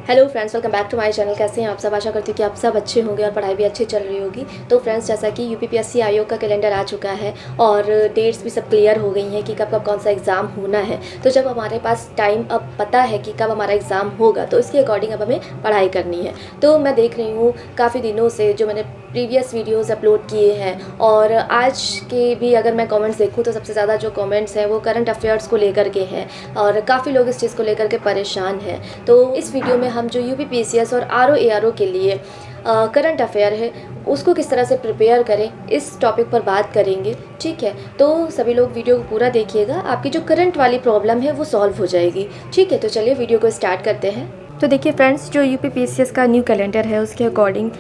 Hello friends, welcome back to my channel. कैसे हैं आप सब? आशा करती हूँ कि आप सब अच्छे होंगे और पढ़ाई भी अच्छी चल रही होगी। तो फ्रेंड्स, जैसा कि यूपीपीएससी आयोग का कैलेंडर आ चुका है और डेट्स भी सब क्लियर हो गई हैं कि कब कब कौन सा एग्ज़ाम होना है। तो जब हमारे पास टाइम अब पता है कि कब हमारा एग्ज़ाम होगा, तो इसके अकॉर्डिंग अब हमें पढ़ाई करनी है। तो मैं देख रही हूँ काफ़ी दिनों से जो मैंने प्रीवियस वीडियोस अपलोड किए हैं और आज के भी अगर मैं कमेंट्स देखूँ तो सबसे ज़्यादा जो कमेंट्स हैं वो करंट अफेयर्स को लेकर के हैं और काफ़ी लोग इस चीज़ को लेकर के परेशान हैं। तो इस वीडियो में हम जो यूपीपीसीएस और आरओ के लिए करंट अफेयर है उसको किस तरह से प्रिपेयर करें, इस टॉपिक पर बात करेंगे। ठीक है, तो सभी लोग वीडियो को पूरा देखिएगा, आपकी जो करंट वाली प्रॉब्लम है वो सॉल्व हो जाएगी। ठीक है, तो चलिए वीडियो को स्टार्ट करते हैं। तो देखिए फ्रेंड्स, जो यूपीपीसीएस का न्यू कैलेंडर है उसके अकॉर्डिंग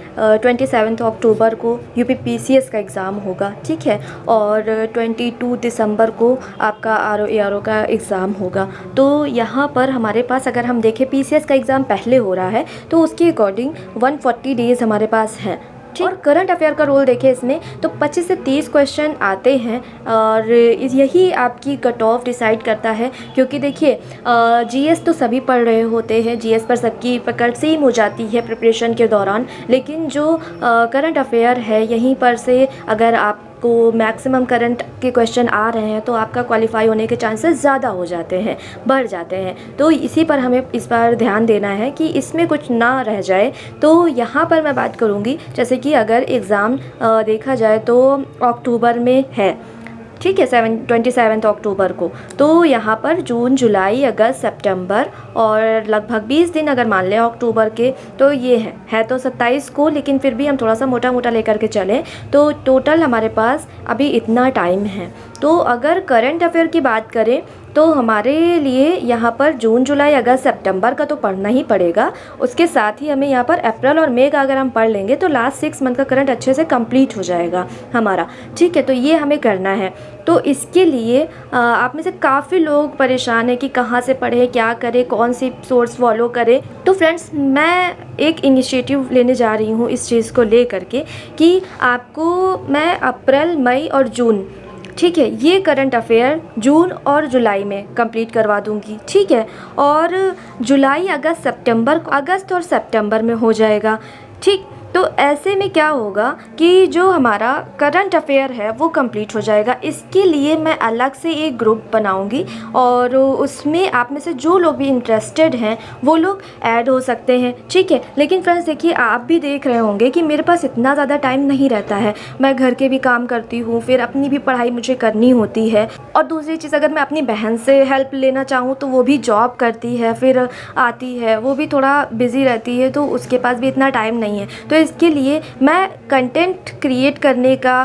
27 अक्टूबर को यूपीपीसीएस का एग्ज़ाम होगा। ठीक है, और 22 दिसंबर को आपका आरओ का एग्ज़ाम होगा। तो यहाँ पर हमारे पास अगर हम देखें पीसीएस का एग्ज़ाम पहले हो रहा है तो उसके अकॉर्डिंग 140 डेज़ हमारे पास हैं। और करंट अफेयर का रोल देखें इसमें तो 25 से 30 क्वेश्चन आते हैं और यही आपकी कट ऑफ डिसाइड करता है। क्योंकि देखिए जीएस तो सभी पढ़ रहे होते हैं, जीएस पर सबकी पकड़ सेम हो जाती है प्रिपरेशन के दौरान, लेकिन जो करंट अफेयर है यहीं पर से अगर आपको मैक्सिमम करंट के क्वेश्चन आ रहे हैं तो आपका क्वालिफाई होने के चांसेस ज़्यादा हो जाते हैं, बढ़ जाते हैं। तो इसी पर हमें इस बार ध्यान देना है कि इसमें कुछ ना रह जाए। तो यहाँ पर मैं बात करूँगी, जैसे कि अगर एग्ज़ाम देखा जाए तो अक्टूबर में है, ठीक है, 27 अक्टूबर को। तो यहाँ पर जून, जुलाई, अगस्त, सितंबर और लगभग 20 दिन अगर मान लें अक्टूबर के, तो ये है तो 27 को, लेकिन फिर भी हम थोड़ा सा मोटा मोटा लेकर के चलें तो टोटल हमारे पास अभी इतना टाइम है। तो अगर करंट अफेयर की बात करें तो हमारे लिए यहाँ पर जून, जुलाई, अगस्त, सितंबर का तो पढ़ना ही पड़ेगा। उसके साथ ही हमें यहाँ पर अप्रैल और मई का अगर हम पढ़ लेंगे तो लास्ट 6 मंथ का करंट अच्छे से कंप्लीट हो जाएगा हमारा। ठीक है, तो ये हमें करना है। तो इसके लिए आप में से काफ़ी लोग परेशान हैं कि कहाँ से पढ़ें, क्या करें, कौन सी सोर्स फॉलो करें। तो फ्रेंड्स, मैं एक इनिशिएटिव लेने जा रही हूँ इस चीज़ को ले करके कि आपको मैं अप्रैल, मई और जून, ठीक है, ये करंट अफेयर जून और जुलाई में कंप्लीट करवा दूंगी। ठीक है, और जुलाई, अगस्त, सितंबर, अगस्त और सितंबर में हो जाएगा। ठीक, तो ऐसे में क्या होगा कि जो हमारा करंट अफेयर है वो कंप्लीट हो जाएगा। इसके लिए मैं अलग से एक ग्रुप बनाऊंगी और उसमें आप में से जो लोग भी इंटरेस्टेड हैं वो लोग ऐड हो सकते हैं। ठीक है, लेकिन फ्रेंड्स देखिए, आप भी देख रहे होंगे कि मेरे पास इतना ज़्यादा टाइम नहीं रहता है। मैं घर के भी काम करती हूँ, फिर अपनी भी पढ़ाई मुझे करनी होती है, और दूसरी चीज़ अगर मैं अपनी बहन से हेल्प लेना चाहूँ तो वो भी जॉब करती है, फिर आती है, वो भी थोड़ा बिज़ी रहती है, तो उसके पास भी इतना टाइम नहीं है। तो इसके लिए मैं कंटेंट क्रिएट करने का,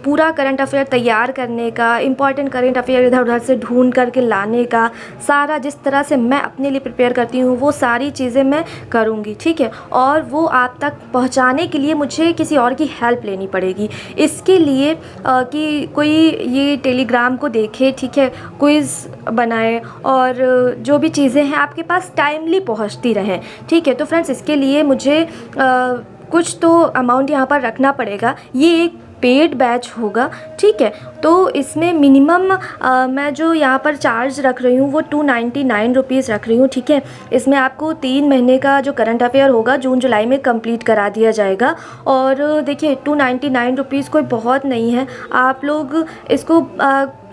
पूरा करंट अफेयर तैयार करने का, इम्पॉर्टेंट करंट अफेयर इधर उधर से ढूंढ करके लाने का, सारा जिस तरह से मैं अपने लिए प्रिपेयर करती हूँ वो सारी चीज़ें मैं करूँगी। ठीक है, और वो आप तक पहुँचाने के लिए मुझे किसी और की हेल्प लेनी पड़ेगी। इसके लिए कि कोई ये टेलीग्राम को देखे, ठीक है, क्विज़ बनाए और जो भी चीज़ें हैं आपके पास टाइमली पहुँचती रहें। ठीक है, तो फ्रेंड्स इसके लिए मुझे कुछ तो अमाउंट यहाँ पर रखना पड़ेगा। ये एक पेड बैच होगा। ठीक है, तो इसमें मिनिमम मैं जो यहाँ पर चार्ज रख रही हूँ वो 299 रुपीज़ रख रही हूँ। ठीक है, इसमें आपको 3 महीने का जो करंट अफेयर होगा जून जुलाई में कंप्लीट करा दिया जाएगा। और देखिए 299 रुपीज़ कोई बहुत नहीं है, आप लोग इसको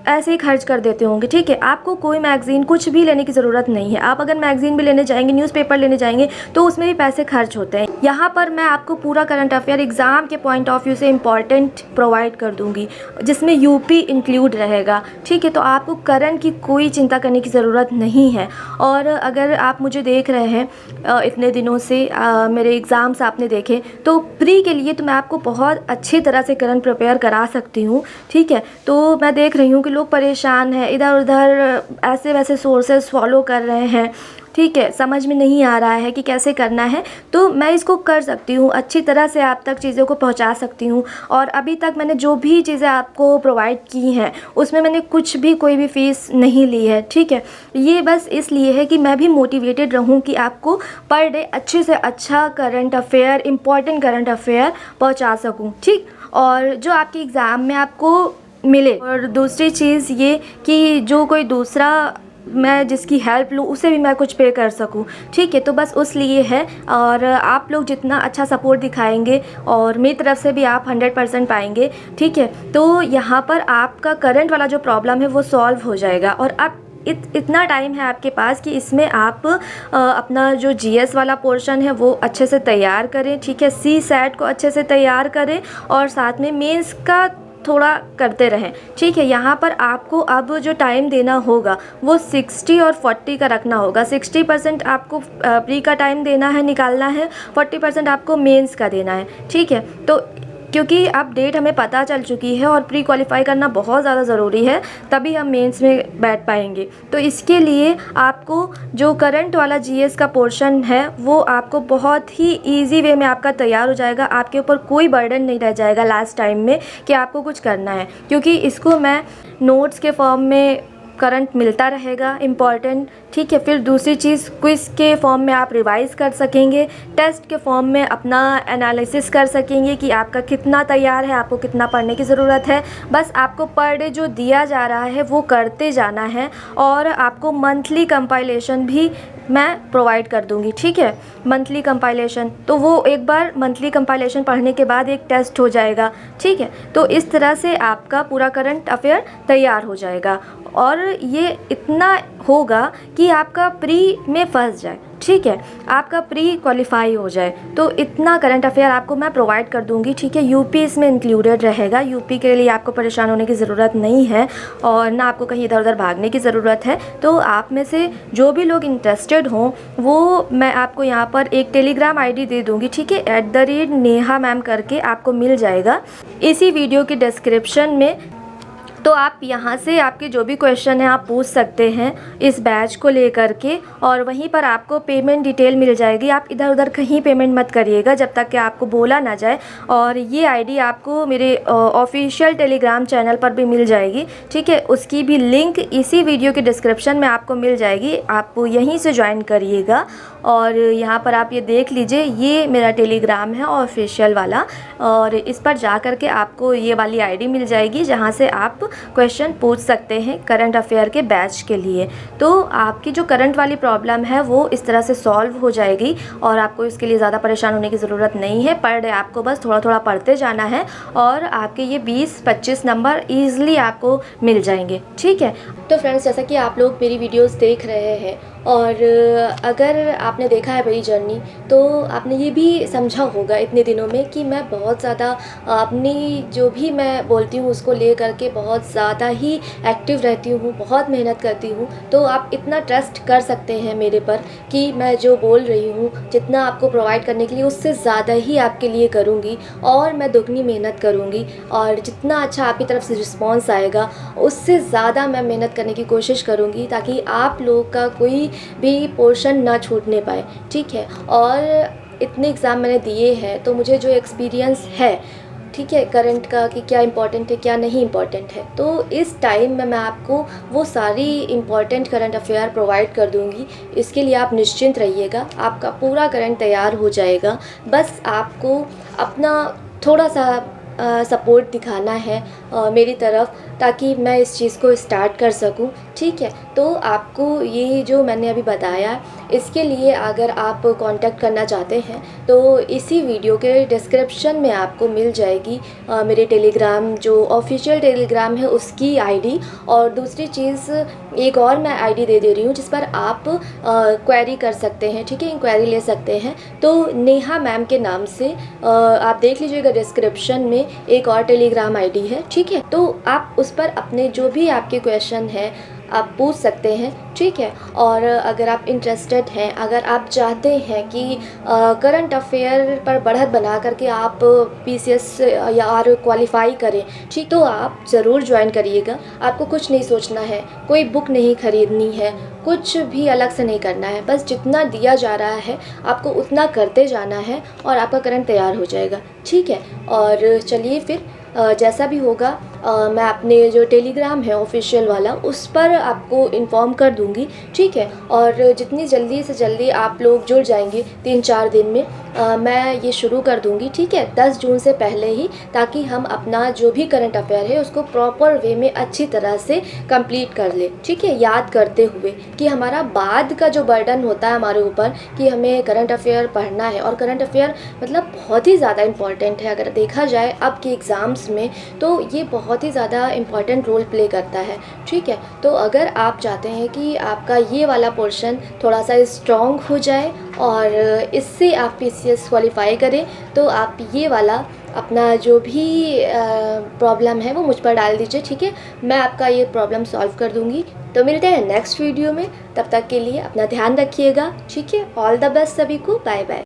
ऐसे ही खर्च कर देते होंगे। ठीक है, आपको कोई मैगज़ीन कुछ भी लेने की ज़रूरत नहीं है। आप अगर मैगज़ीन भी लेने जाएंगे, न्यूज़पेपर लेने जाएंगे तो उसमें भी पैसे खर्च होते हैं। यहाँ पर मैं आपको पूरा करंट अफेयर एग्ज़ाम के पॉइंट ऑफ व्यू से इम्पॉर्टेंट प्रोवाइड कर दूँगी, जिसमें यूपी इंक्लूड रहेगा। ठीक है, तो आपको करंट की कोई चिंता करने की ज़रूरत नहीं है। और अगर आप मुझे देख रहे हैं इतने दिनों से, मेरे एग्ज़ाम्स आपने देखे, तो प्री के लिए तो मैं आपको बहुत अच्छी तरह से करंट प्रिपेयर करा सकती हूँ। ठीक है, तो मैं देख रही हूँ कि लोग परेशान हैं, इधर उधर ऐसे वैसे सोर्सेस फॉलो कर रहे हैं। ठीक है, समझ में नहीं आ रहा है कि कैसे करना है, तो मैं इसको कर सकती हूँ, अच्छी तरह से आप तक चीज़ों को पहुँचा सकती हूँ। और अभी तक मैंने जो भी चीज़ें आपको प्रोवाइड की हैं उसमें मैंने कुछ भी कोई भी फ़ीस नहीं ली है। ठीक है, ये बस इसलिए है कि मैं भी मोटिवेटेड रहूँ कि आपको पर डे अच्छे से अच्छा current affair, important current affair पहुँचा सकूँ। ठीक, और जो आपके एग्ज़ाम में आपको मिले। और दूसरी चीज़ ये कि जो कोई दूसरा मैं जिसकी हेल्प लूँ उसे भी मैं कुछ पे कर सकूँ, ठीक है। तो बस उस लिए है, और आप लोग जितना अच्छा सपोर्ट दिखाएंगे और मेरी तरफ से भी आप 100% पाएंगे, ठीक है। तो यहाँ पर आपका करंट वाला जो प्रॉब्लम है वो सॉल्व हो जाएगा, और आप इतना टाइम है आपके पास कि इसमें आप अपना जो जीएस वाला पोर्शन है वो अच्छे से तैयार करें, ठीक है। सी सेट को अच्छे से तैयार करें और साथ में मेंस का थोड़ा करते रहें, ठीक है। यहाँ पर आपको अब जो टाइम देना होगा वो 60 और 40 का रखना होगा। 60% आपको प्री का टाइम देना है, निकालना है, 40% आपको मेंस का देना है, ठीक है। तो क्योंकि अब डेट हमें पता चल चुकी है और प्री क्वालिफाई करना बहुत ज़्यादा ज़रूरी है, तभी हम मेंस में बैठ पाएंगे। तो इसके लिए आपको जो करंट वाला जीएस का पोर्शन है वो आपको बहुत ही इजी वे में आपका तैयार हो जाएगा। आपके ऊपर कोई बर्डन नहीं रह जाएगा लास्ट टाइम में कि आपको कुछ करना है, क्योंकि इसको मैं नोट्स के फॉर्म में करंट मिलता रहेगा इम्पॉर्टेंट, ठीक है। फिर दूसरी चीज़, क्विज़ के फॉर्म में आप रिवाइज़ कर सकेंगे, टेस्ट के फॉर्म में अपना एनालिसिस कर सकेंगे कि आपका कितना तैयार है, आपको कितना पढ़ने की ज़रूरत है। बस आपको पर डे जो दिया जा रहा है वो करते जाना है, और आपको मंथली कंपाइलेशन भी मैं प्रोवाइड कर दूंगी, ठीक है। मंथली कंपाइलेशन, तो वो एक बार मंथली कंपाइलेशन पढ़ने के बाद एक टेस्ट हो जाएगा, ठीक है। तो इस तरह से आपका पूरा करंट अफेयर तैयार हो जाएगा, और ये इतना होगा कि आपका प्री में फंस जाए, ठीक है, आपका प्री क्वालिफाई हो जाए। तो इतना करंट अफेयर आपको मैं प्रोवाइड कर दूंगी, ठीक है। यूपी इसमें इंक्लूडेड रहेगा। यूपी के लिए आपको परेशान होने की ज़रूरत नहीं है, और ना आपको कहीं इधर उधर भागने की ज़रूरत है। तो आप में से जो भी लोग इंटरेस्टेड हों वो मैं आपको यहाँ पर एक टेलीग्राम आईडी दे दूँगी, ठीक है। @नेहा मैम करके आपको मिल जाएगा इसी वीडियो के डिस्क्रिप्शन में। तो आप यहाँ से आपके जो भी क्वेश्चन है आप पूछ सकते हैं इस बैच को लेकर के, और वहीं पर आपको पेमेंट डिटेल मिल जाएगी। आप इधर उधर कहीं पेमेंट मत करिएगा जब तक कि आपको बोला ना जाए। और ये आईडी आपको मेरे ऑफिशियल टेलीग्राम चैनल पर भी मिल जाएगी, ठीक है। उसकी भी लिंक इसी वीडियो के डिस्क्रिप्शन में आपको मिल जाएगी, आप यहीं से ज्वाइन करिएगा। और यहाँ पर आप ये देख लीजिए, ये मेरा टेलीग्राम है ऑफिशियल वाला, और इस पर जा कर के आपको ये वाली आईडी मिल जाएगी जहाँ से आप क्वेश्चन पूछ सकते हैं करंट अफेयर के बैच के लिए। तो आपकी जो करंट वाली प्रॉब्लम है वो इस तरह से सॉल्व हो जाएगी, और आपको इसके लिए ज़्यादा परेशान होने की ज़रूरत नहीं है। पर डे आपको बस थोड़ा थोड़ा पढ़ते जाना है, और आपके ये 20-25 नंबर ईज़िली आपको मिल जाएंगे, ठीक है। तो फ्रेंड्स, जैसा कि आप लोग मेरी वीडियोस देख रहे हैं, और अगर आपने देखा है मेरी जर्नी, तो आपने ये भी समझा होगा इतने दिनों में कि मैं बहुत ज़्यादा अपनी जो भी मैं बोलती हूँ उसको ले करके बहुत ज़्यादा ही एक्टिव रहती हूँ, बहुत मेहनत करती हूँ। तो आप इतना ट्रस्ट कर सकते हैं मेरे पर कि मैं जो बोल रही हूँ, जितना आपको प्रोवाइड करने के लिए उससे ज़्यादा ही आपके लिए करूँगी, और मैं दुगनी मेहनत करूँगी। और जितना अच्छा आपकी तरफ से रिस्पॉन्स आएगा उससे ज़्यादा मैं मेहनत करने की कोशिश करूँगी, ताकि आप लोग का कोई भी पोर्शन ना छूटने पाए, ठीक है। और इतने एग्ज़ाम मैंने दिए हैं, तो मुझे जो एक्सपीरियंस है, ठीक है, करंट का, कि क्या इम्पोर्टेंट है क्या नहीं इम्पोर्टेंट है, तो इस टाइम में मैं आपको वो सारी इम्पोर्टेंट करंट अफेयर प्रोवाइड कर दूंगी। इसके लिए आप निश्चिंत रहिएगा, आपका पूरा करंट तैयार हो जाएगा। बस आपको अपना थोड़ा सा सपोर्ट दिखाना है मेरी तरफ, ताकि मैं इस चीज़ को स्टार्ट कर सकूं, ठीक है। तो आपको ये जो मैंने अभी बताया, इसके लिए अगर आप कांटेक्ट करना चाहते हैं तो इसी वीडियो के डिस्क्रिप्शन में आपको मिल जाएगी मेरे टेलीग्राम, जो ऑफिशियल टेलीग्राम है उसकी आईडी। और दूसरी चीज़, एक और मैं आईडी दे रही हूँ जिस पर आप क्वेरी कर सकते हैं, ठीक है, इंक्वायरी ले सकते हैं। तो नेहा मैम के नाम से आप देख लीजिएगा, डिस्क्रिप्शन में एक और टेलीग्राम आईडी है, ठीक है। तो आप उस पर अपने जो भी आपके क्वेश्चन है आप पूछ सकते हैं, ठीक है। और अगर आप इंटरेस्टेड हैं, अगर आप चाहते हैं कि करंट अफेयर पर बढ़त बना करके आप पीसीएस या आर क्वालिफाई करें, ठीक, तो आप ज़रूर ज्वाइन करिएगा। आपको कुछ नहीं सोचना है, कोई बुक नहीं खरीदनी है, कुछ भी अलग से नहीं करना है, बस जितना दिया जा रहा है आपको उतना करते जाना है, और आपका करंट तैयार हो जाएगा, ठीक है। और चलिए फिर जैसा भी होगा मैं अपने जो टेलीग्राम है ऑफिशियल वाला उस पर आपको इन्फॉर्म कर दूँगी, ठीक है। और जितनी जल्दी से जल्दी आप लोग जुड़ जाएंगे 3-4 दिन में मैं ये शुरू कर दूँगी, ठीक है, 10 जून से पहले ही, ताकि हम अपना जो भी करंट अफेयर है उसको प्रॉपर वे में अच्छी तरह से कंप्लीट कर ले, ठीक है। याद करते हुए कि हमारा बाद का जो बर्डन होता है हमारे ऊपर कि हमें करंट अफेयर पढ़ना है, और करंट अफेयर मतलब बहुत ही ज़्यादा इम्पॉर्टेंट है। अगर देखा जाए अब के एग्ज़ाम्स में तो ये बहुत ही ज़्यादा इम्पॉर्टेंट रोल प्ले करता है, ठीक है। तो अगर आप चाहते हैं कि आपका ये वाला पोर्शन थोड़ा सा स्ट्रॉन्ग हो जाए और इससे आप PCS क्वालिफाई करें, तो आप ये वाला अपना जो भी प्रॉब्लम है वो मुझ पर डाल दीजिए, ठीक है। मैं आपका ये प्रॉब्लम सॉल्व कर दूँगी। तो मिलते हैं नेक्स्ट वीडियो में, तब तक के लिए अपना ध्यान रखिएगा, ठीक है। ऑल द बेस्ट सभी को, बाय बाय।